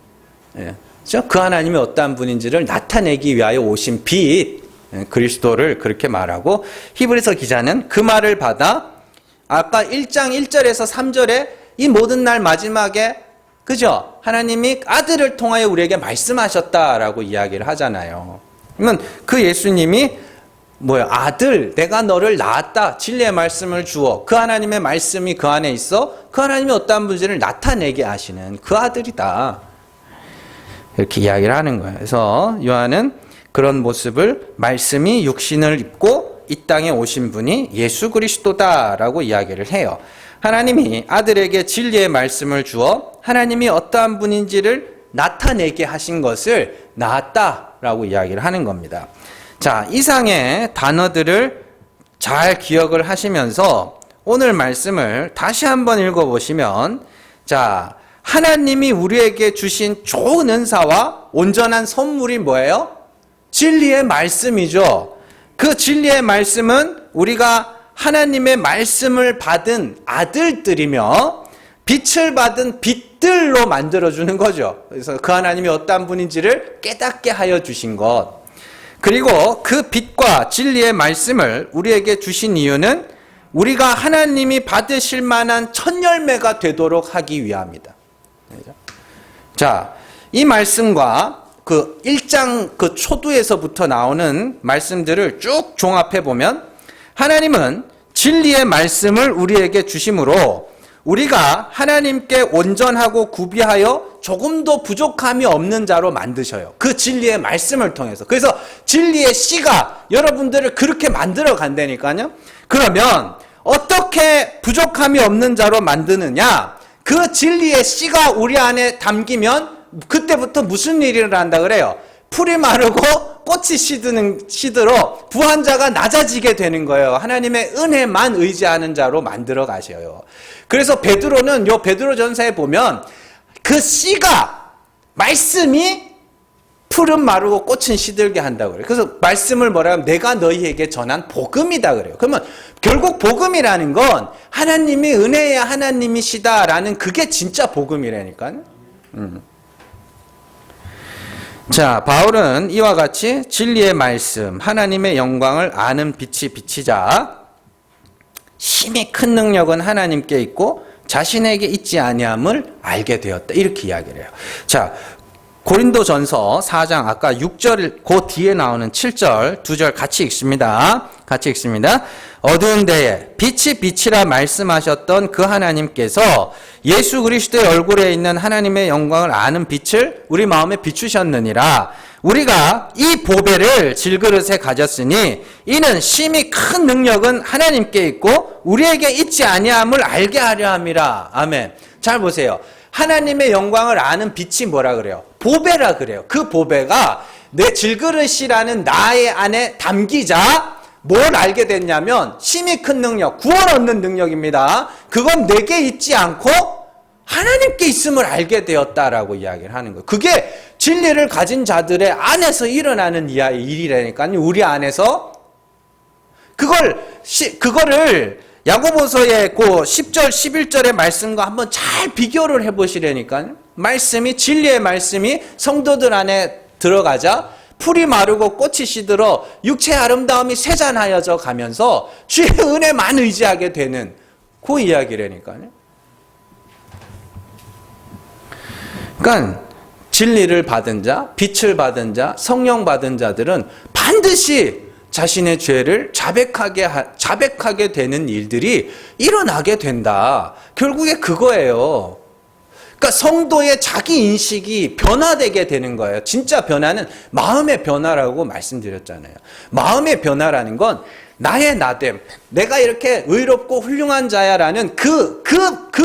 그 하나님이 어떠한 분인지를 나타내기 위하여 오신 빛, 그리스도를 그렇게 말하고, 히브리서 기자는 그 말을 받아 아까 1장 1절에서 3절에 이 모든 날 마지막에, 그죠? 하나님이 아들을 통하여 우리에게 말씀하셨다라고 이야기를 하잖아요. 그러면 그 예수님이 아들, 내가 너를 낳았다. 진리의 말씀을 주어. 그 하나님의 말씀이 그 안에 있어. 그 하나님이 어떠한 분인지를 나타내게 하시는 그 아들이다. 이렇게 이야기를 하는 거예요. 그래서 요한은 그런 모습을 말씀이 육신을 입고 이 땅에 오신 분이 예수 그리스도다라고 이야기를 해요. 하나님이 아들에게 진리의 말씀을 주어 하나님이 어떠한 분인지를 나타내게 하신 것을 낳았다라고 이야기를 하는 겁니다. 자, 이상의 단어들을 잘 기억을 하시면서 오늘 말씀을 다시 한번 읽어보시면, 자, 하나님이 우리에게 주신 좋은 은사와 온전한 선물이 뭐예요? 진리의 말씀이죠. 그 진리의 말씀은 우리가 하나님의 말씀을 받은 아들들이며 빛을 받은 빛들로 만들어주는 거죠. 그래서 그 하나님이 어떠한 분인지를 깨닫게 하여 주신 것. 그리고 그 빛과 진리의 말씀을 우리에게 주신 이유는 우리가 하나님이 받으실 만한 첫 열매가 되도록 하기 위함이다. 자, 이 말씀과 그 1장 그 초두에서부터 나오는 말씀들을 쭉 종합해 보면 하나님은 진리의 말씀을 우리에게 주심으로 우리가 하나님께 온전하고 구비하여 조금도 부족함이 없는 자로 만드셔요. 그 진리의 말씀을 통해서. 그래서 진리의 씨가 여러분들을 그렇게 만들어 간다니까요. 그러면 어떻게 부족함이 없는 자로 만드느냐? 그 진리의 씨가 우리 안에 담기면 그때부터 무슨 일을 한다 그래요? 풀이 마르고 꽃이 시들어 부한 자가 낮아지게 되는 거예요. 하나님의 은혜만 의지하는 자로 만들어 가셔요. 그래서 베드로는 요 베드로전서에 보면 그 씨가 말씀이 풀은 마르고 꽃은 시들게 한다고 그래요. 그래서 말씀을 뭐라 하면 내가 너희에게 전한 복음이다 그래요. 그러면 결국 복음이라는 건 하나님이 은혜의 하나님이시다라는 그게 진짜 복음이라니까요. 자, 바울은 이와 같이 진리의 말씀, 하나님의 영광을 아는 빛이 비치자 심히 큰 능력은 하나님께 있고 자신에게 있지 아니함을 알게 되었다. 이렇게 이야기를 해요. 자, 고린도전서 4장 아까 6절 그 뒤에 나오는 7절 2절 같이 읽습니다. 같이 읽습니다. 어두운 데에 빛이 빛이라 말씀하셨던 그 하나님께서 예수 그리스도의 얼굴에 있는 하나님의 영광을 아는 빛을 우리 마음에 비추셨느니라. 우리가 이 보배를 질그릇에 가졌으니 이는 심히 큰 능력은 하나님께 있고 우리에게 있지 아니함을 알게 하려 함이라. 아멘. 잘 보세요. 하나님의 영광을 아는 빛이 뭐라 그래요? 보배라 그래요. 그 보배가 내 질그릇이라는 나의 안에 담기자 뭘 알게 됐냐면 심히 큰 능력, 구원 얻는 능력입니다. 그건 내게 있지 않고 하나님께 있음을 알게 되었다라고 이야기를 하는 거예요. 그게 진리를 가진 자들의 안에서 일어나는 일이라니까요. 우리 안에서 그거를 야고보서의 그 10절, 11절의 말씀과 한번 잘 비교를 해보시라니까요. 말씀이, 진리의 말씀이 성도들 안에 들어가자 풀이 마르고 꽃이 시들어 육체의 아름다움이 세잔하여져 가면서 주의 은혜만 의지하게 되는 그 이야기라니까요. 그러니까 진리를 받은 자, 빛을 받은 자, 성령 받은 자들은 반드시 자신의 죄를 자백하게 되는 일들이 일어나게 된다. 결국에 그거예요. 그러니까 성도의 자기 인식이 변화되게 되는 거예요. 진짜 변화는 마음의 변화라고 말씀드렸잖아요. 마음의 변화라는 건 나의 나됨, 내가 이렇게 의롭고 훌륭한 자야라는 그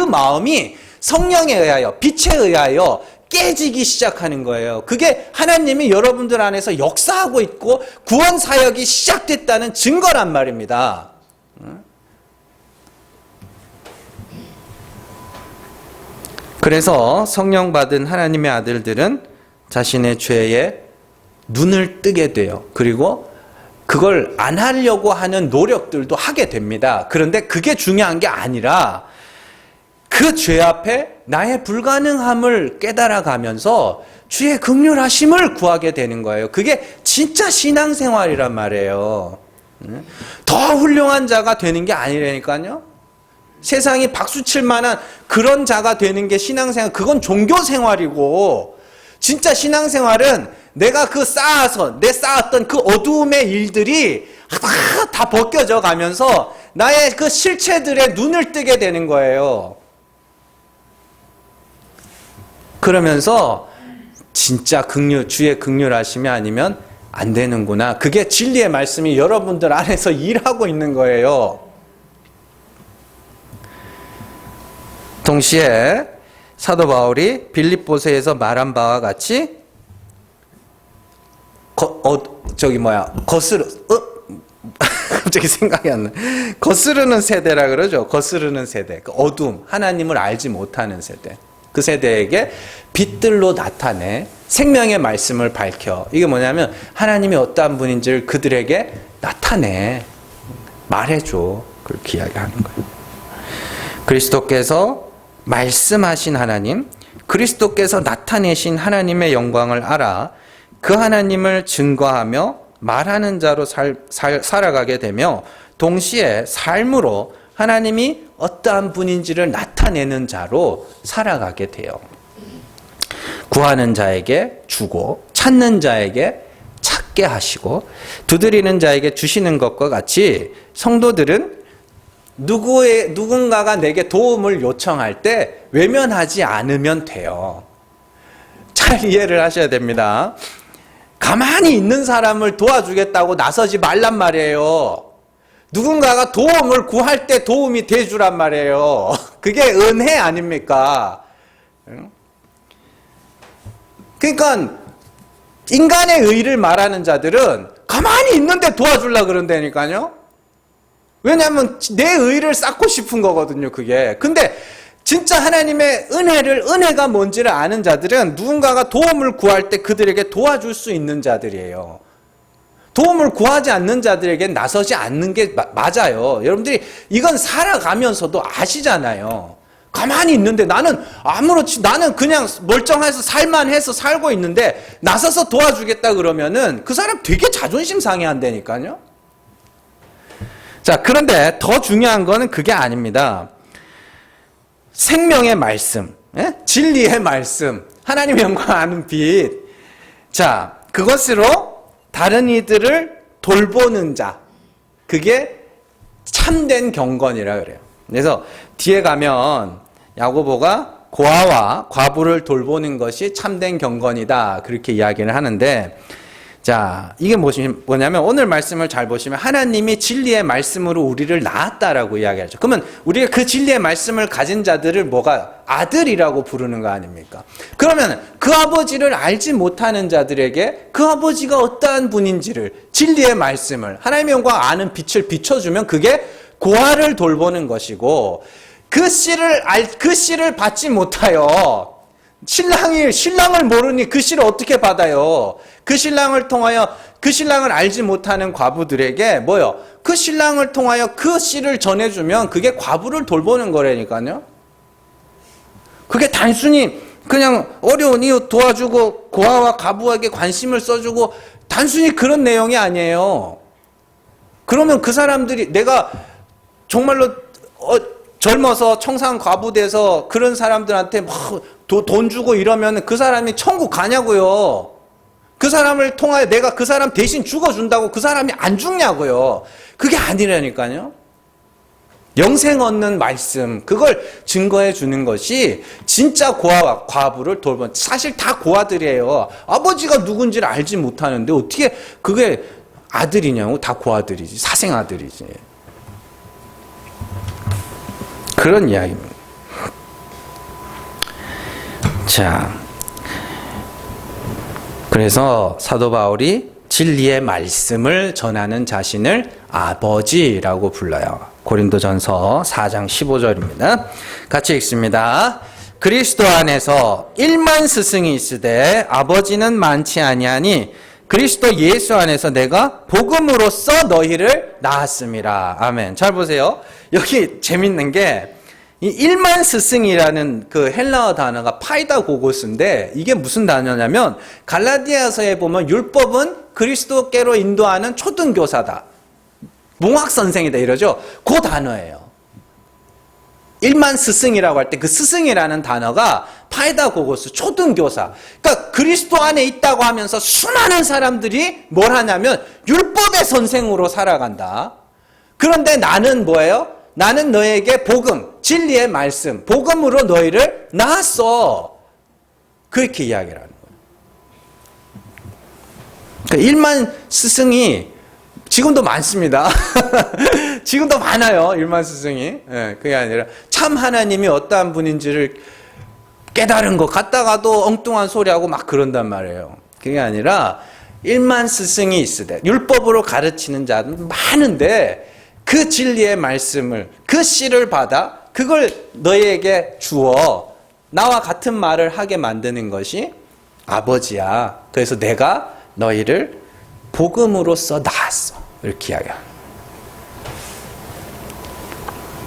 마음이 성령에 의하여, 빛에 의하여 깨지기 시작하는 거예요. 그게 하나님이 여러분들 안에서 역사하고 있고 구원 사역이 시작됐다는 증거란 말입니다. 그래서 성령 받은 하나님의 아들들은 자신의 죄에 눈을 뜨게 돼요. 그리고 그걸 안 하려고 하는 노력들도 하게 됩니다. 그런데 그게 중요한 게 아니라 그 죄 앞에 나의 불가능함을 깨달아가면서 주의 긍휼하심을 구하게 되는 거예요. 그게 진짜 신앙생활이란 말이에요. 더 훌륭한 자가 되는 게 아니라니까요. 세상이 박수칠 만한 그런 자가 되는 게 신앙생활, 그건 종교생활이고, 진짜 신앙생활은 내가 쌓았던 그 어두움의 일들이 다 벗겨져 가면서 나의 그 실체들에 눈을 뜨게 되는 거예요. 그러면서 진짜 주의 긍휼하심이 아니면 안 되는구나. 그게 진리의 말씀이 여러분들 안에서 일하고 있는 거예요. 동시에 사도 바울이 빌립보서에서 말한 바와 같이 갑자기 생각이 안 나. 거스르는 세대라 그러죠. 거스르는 세대. 그 어둠, 하나님을 알지 못하는 세대. 그 세대에게 빛들로 나타내 생명의 말씀을 밝혀. 이게 뭐냐면 하나님이 어떠한 분인지를 그들에게 나타내. 말해줘. 그렇게 이야기하는 거예요. 그리스도께서 말씀하신 하나님, 그리스도께서 나타내신 하나님의 영광을 알아 그 하나님을 증거하며 말하는 자로 살아가게 되며 동시에 삶으로 하나님이 어떠한 분인지를 나타내는 자로 살아가게 돼요. 구하는 자에게 주고 찾는 자에게 찾게 하시고 두드리는 자에게 주시는 것과 같이 성도들은 누군가가 내게 도움을 요청할 때 외면하지 않으면 돼요. 잘 이해를 하셔야 됩니다. 가만히 있는 사람을 도와주겠다고 나서지 말란 말이에요. 누군가가 도움을 구할 때 도움이 돼주란 말이에요. 그게 은혜 아닙니까? 그러니까 인간의 의를 말하는 자들은 가만히 있는데 도와주려고 그런다니까요. 왜냐하면 내 의를 쌓고 싶은 거거든요, 그게. 근데 진짜 하나님의 은혜가 뭔지를 아는 자들은 누군가가 도움을 구할 때 그들에게 도와줄 수 있는 자들이에요. 도움을 구하지 않는 자들에게 나서지 않는 게 맞아요. 여러분들이 이건 살아가면서도 아시잖아요. 가만히 있는데 나는 그냥 멀쩡해서 살만해서 살고 있는데 나서서 도와주겠다 그러면은 그 사람 되게 자존심 상해한다니까요. 자, 그런데 더 중요한 거는 그게 아닙니다. 생명의 말씀, 진리의 말씀, 하나님의 영광 아는 빛. 자, 그것으로 다른 이들을 돌보는 자. 그게 참된 경건이라 그래요. 그래서 뒤에 가면 야고보가 고아와 과부를 돌보는 것이 참된 경건이다. 그렇게 이야기를 하는데, 자, 이게 뭐냐면 오늘 말씀을 잘 보시면 하나님이 진리의 말씀으로 우리를 낳았다라고 이야기하죠. 그러면 우리가 그 진리의 말씀을 가진 자들을 아들이라고 부르는 거 아닙니까? 그러면 그 아버지를 알지 못하는 자들에게 그 아버지가 어떠한 분인지를, 진리의 말씀을, 하나님의 영광 아는 빛을 비춰주면 그게 고아를 돌보는 것이고, 그 씨를 받지 못하여 신랑을 모르니 그 씨를 어떻게 받아요? 그 신랑을 통하여 그 신랑을 알지 못하는 과부들에게 뭐요? 그 신랑을 통하여 그 씨를 전해주면 그게 과부를 돌보는 거라니까요. 그게 단순히 그냥 어려운 이웃 도와주고 고아와 과부에게 관심을 써주고 단순히 그런 내용이 아니에요. 그러면 그 사람들이 내가 정말로 젊어서 청산 과부돼서 그런 사람들한테 막 돈 주고 이러면 그 사람이 천국 가냐고요. 그 사람을 통하여 내가 그 사람 대신 죽어준다고 그 사람이 안 죽냐고요. 그게 아니라니까요. 영생 얻는 말씀, 그걸 증거해 주는 것이 진짜 고아와 과부를 돌보는, 사실 다 고아들이에요. 아버지가 누군지를 알지 못하는데 어떻게 그게 아들이냐고. 다 고아들이지, 사생아들이지. 그런 이야기입니다. 자, 그래서 사도 바울이 진리의 말씀을 전하는 자신을 아버지라고 불러요. 고린도전서 4장 15절입니다. 같이 읽습니다. 그리스도 안에서 1만 스승이 있으되 아버지는 많지 아니하니 그리스도 예수 안에서 내가 복음으로써 너희를 낳았음이라. 아멘. 잘 보세요. 여기 재밌는 게 이 1만 스승이라는 그 헬라어 단어가 파이다고고스인데 이게 무슨 단어냐면 갈라디아서에 보면 율법은 그리스도께로 인도하는 초등교사다. 몽학 선생이다 이러죠. 그 단어예요. 1만 스승이라고 할 때 그 스승이라는 단어가 파이다고고스 초등교사. 그러니까 그리스도 안에 있다고 하면서 수많은 사람들이 뭘 하냐면 율법의 선생으로 살아간다. 그런데 나는 뭐예요? 나는 너에게 복음, 진리의 말씀, 복음으로 너희를 낳았어. 그렇게 이야기를 하는 거예요. 그러니까 1만 스승이 지금도 많습니다. 지금도 많아요. 1만 스승이. 네, 그게 아니라 참 하나님이 어떠한 분인지를 깨달은 것 같다가도 엉뚱한 소리하고 막 그런단 말이에요. 그게 아니라 1만 스승이 있으되 율법으로 가르치는 자는 많은데 그 진리의 말씀을, 그 씨를 받아 그걸 너희에게 주어 나와 같은 말을 하게 만드는 것이 아버지야. 그래서 내가 너희를 복음으로써 낳았어. 이렇게 이야기합니다.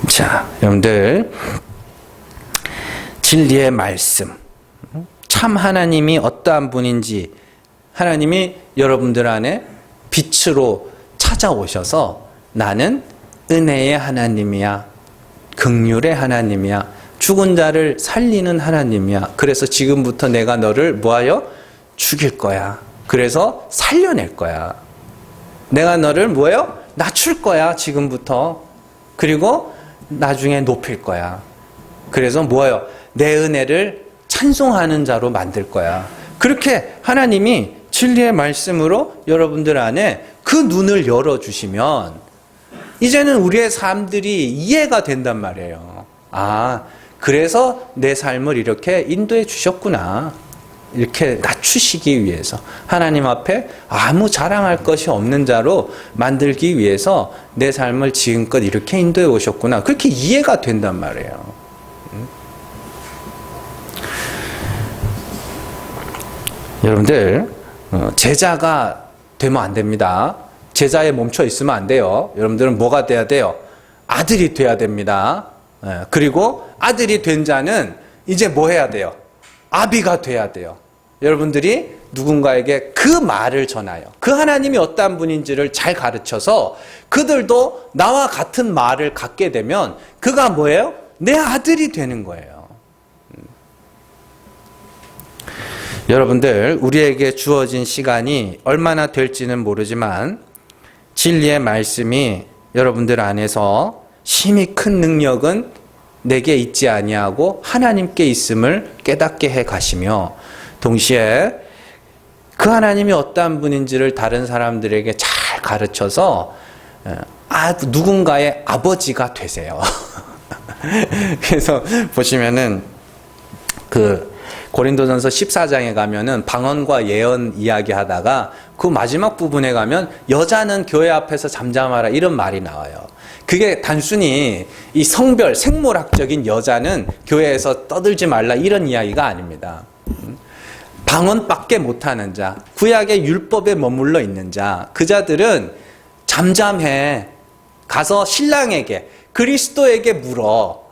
자, 여러분들 진리의 말씀, 참 하나님이 어떠한 분인지 하나님이 여러분들 안에 빛으로 찾아오셔서 나는 은혜의 하나님이야, 긍휼의 하나님이야, 죽은 자를 살리는 하나님이야. 그래서 지금부터 내가 너를 뭐하여? 죽일 거야. 그래서 살려낼 거야. 내가 너를 뭐예요? 낮출 거야, 지금부터. 그리고 나중에 높일 거야. 그래서 뭐예요? 내 은혜를 찬송하는 자로 만들 거야. 그렇게 하나님이 진리의 말씀으로 여러분들 안에 그 눈을 열어주시면 이제는 우리의 삶들이 이해가 된단 말이에요. 아, 그래서 내 삶을 이렇게 인도해 주셨구나. 이렇게 낮추시기 위해서 하나님 앞에 아무 자랑할 것이 없는 자로 만들기 위해서 내 삶을 지금껏 이렇게 인도해 오셨구나. 그렇게 이해가 된단 말이에요. 여러분들 제자가 되면 안 됩니다. 제자에 멈춰 있으면 안 돼요. 여러분들은 뭐가 돼야 돼요? 아들이 돼야 됩니다. 그리고 아들이 된 자는 이제 뭐 해야 돼요? 아비가 돼야 돼요. 여러분들이 누군가에게 그 말을 전하여 그 하나님이 어떠한 분인지를 잘 가르쳐서 그들도 나와 같은 말을 갖게 되면 그가 뭐예요? 내 아들이 되는 거예요. 여러분들 우리에게 주어진 시간이 얼마나 될지는 모르지만 진리의 말씀이 여러분들 안에서 심히 큰 능력은 내게 있지 아니하고 하나님께 있음을 깨닫게 해 가시며 동시에 그 하나님이 어떠한 분인지를 다른 사람들에게 잘 가르쳐서 누군가의 아버지가 되세요. 그래서 보시면은 그 고린도전서 14장에 가면은 방언과 예언 이야기하다가 그 마지막 부분에 가면 여자는 교회 앞에서 잠잠하라 이런 말이 나와요. 그게 단순히 이 성별, 생물학적인 여자는 교회에서 떠들지 말라 이런 이야기가 아닙니다. 방언밖에 못하는 자, 구약의 율법에 머물러 있는 자, 그 자들은 잠잠해. 가서 신랑에게, 그리스도에게 물어.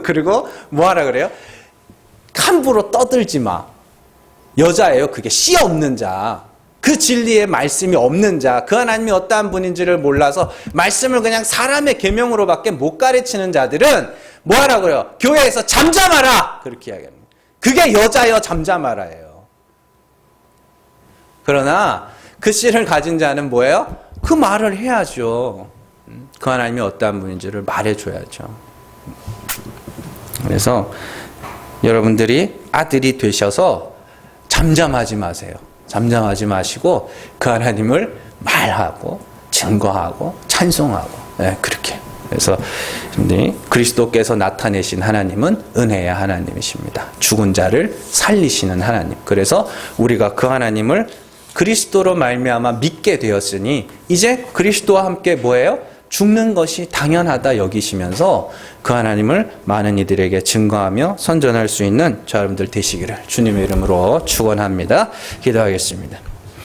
그리고 뭐하라 그래요? 함부로 떠들지 마. 여자예요. 그게 씨 없는 자. 그 진리의 말씀이 없는 자. 그 하나님이 어떠한 분인지를 몰라서 말씀을 그냥 사람의 계명으로밖에 못 가르치는 자들은 뭐하라 그래요? 교회에서 잠잠하라. 그렇게 이야기합니다. 그게 여자여 잠잠하라예요. 그러나 그 씨를 가진 자는 뭐예요? 그 말을 해야죠. 그 하나님이 어떠한 분인지를 말해줘야죠. 그래서 여러분들이 아들이 되셔서 잠잠하지 마세요. 잠잠하지 마시고 그 하나님을 말하고 증거하고 찬송하고 그렇게. 그래서 그리스도께서 나타내신 하나님은 은혜의 하나님이십니다. 죽은 자를 살리시는 하나님. 그래서 우리가 그 하나님을 그리스도로 말미암아 믿게 되었으니 이제 그리스도와 함께 뭐예요? 죽는 것이 당연하다 여기시면서 그 하나님을 많은 이들에게 증거하며 선전할 수 있는 저 여러분들 되시기를 주님의 이름으로 축원합니다. 기도하겠습니다.